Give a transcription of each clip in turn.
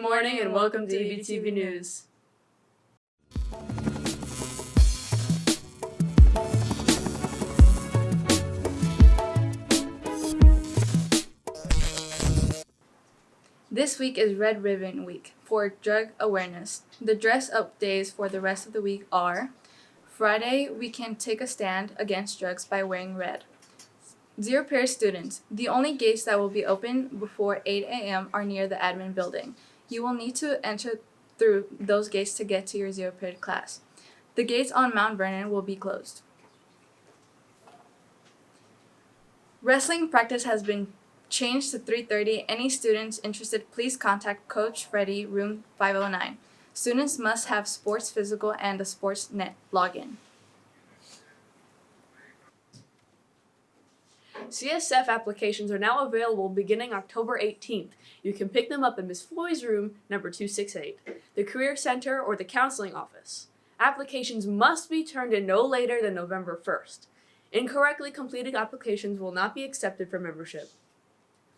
morning and welcome to EBTV News. This week is Red Ribbon Week for drug awareness. The dress-up days for the rest of the week are Friday, we can take a stand against drugs by wearing red. Zero period students. The only gates that will be open before 8 a.m. are near the admin building. You will need to enter through those gates to get to your zero period class. The gates on Mount Vernon will be closed. Wrestling practice has been changed to 3:30. Any students interested, please contact Coach Freddie, room 509. Students must have sports physical and a sports net login. CSF applications are now available beginning October 18th. You can pick them up in Ms. Floyd's room, number 268, the Career Center, or the Counseling Office. Applications must be turned in no later than November 1st. Incorrectly completed applications will not be accepted for membership.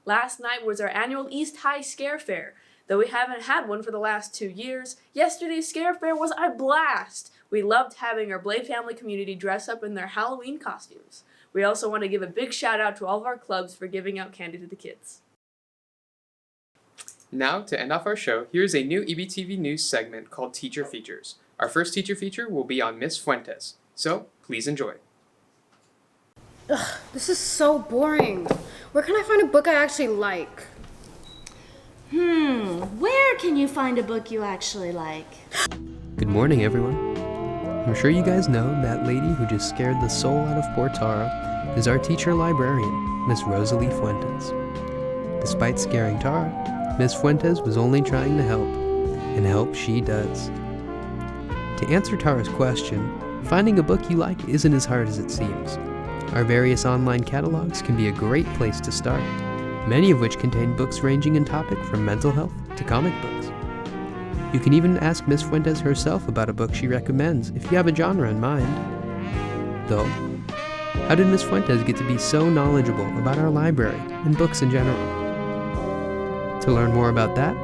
Last night was our annual East High Scare Fair. Though we haven't had one for the last 2 years, yesterday's Scare Fair was a blast. We loved having our Blade family community dress up in their Halloween costumes. We also want to give a big shout out to all of our clubs for giving out candy to the kids. Now, to end off our show, here's a new EBTV News segment called Teacher Features. Our first teacher feature will be on Miss Fuentes, so please enjoy. Ugh, this is so boring. Where can I find a book I actually like? Where can you find a book you actually like? Good morning, everyone. I'm sure you guys know that lady who just scared the soul out of poor Tara is our teacher librarian, Miss Rosalie Fuentes. Despite scaring Tara, Miss Fuentes was only trying to help, and help she does. To answer Tara's question, finding a book you like isn't as hard as it seems. Our various online catalogs can be a great place to start, many of which contain books ranging in topic from mental health to comic books. You can even ask Miss Fuentes herself about a book she recommends if you have a genre in mind. Though, how did Miss Fuentes get to be so knowledgeable about our library and books in general? To learn more about that,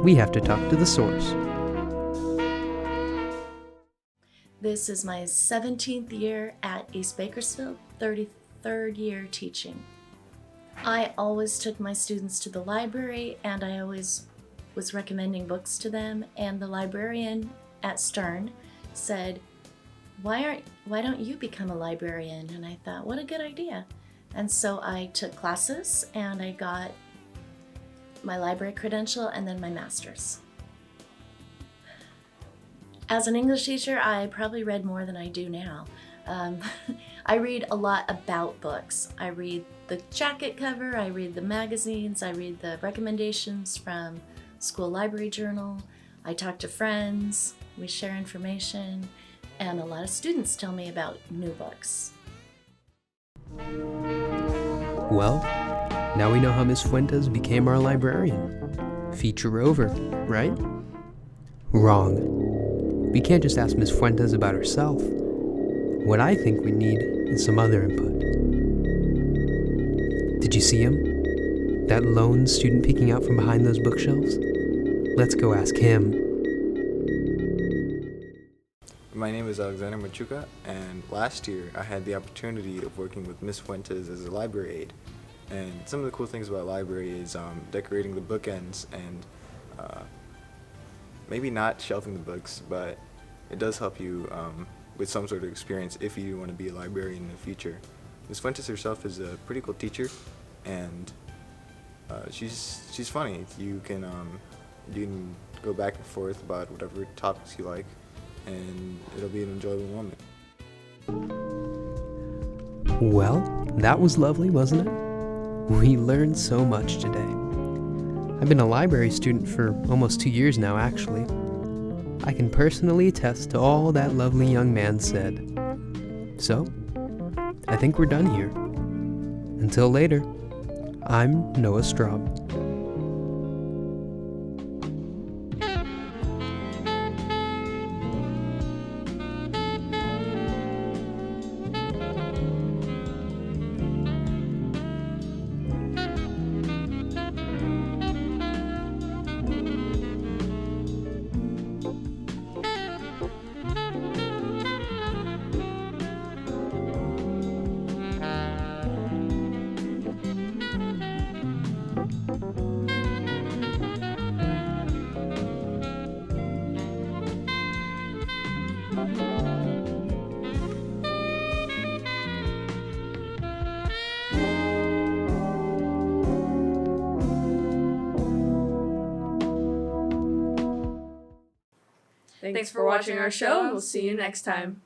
we have to talk to the source. This is my 17th year at East Bakersfield, 33rd year teaching. I always took my students to the library, and I always was recommending books to them, and the librarian at Stern said, why don't you become a librarian? And I thought, what a good idea. And so I took classes and I got my library credential and then my master's. As an English teacher, I probably read more than I do now. I read a lot about books. I read the jacket cover, I read the magazines, I read the recommendations from School Library Journal. I talk to friends, we share information, and a lot of students tell me about new books. Well, now we know how Miss Fuentes became our librarian. Feature over, right? Wrong. We can't just ask Miss Fuentes about herself. What I think we need is some other input. Did you see him? That lone student peeking out from behind those bookshelves? Let's go ask him. My name is Alexander Machuca, and last year I had the opportunity of working with Miss Fuentes as a library aide. And some of the cool things about library is decorating the bookends and maybe not shelving the books, but it does help you with some sort of experience if you want to be a librarian in the future. Miss Fuentes herself is a pretty cool teacher, and she's funny. You can go back and forth about whatever topics you like, and it'll be an enjoyable moment. Well, that was lovely, wasn't it? We learned so much today. I've been a library student for almost 2 years now, actually. I can personally attest to all that lovely young man said. So, I think we're done here. Until later, I'm Noah Straub. Thanks for watching our show, and we'll see you next time.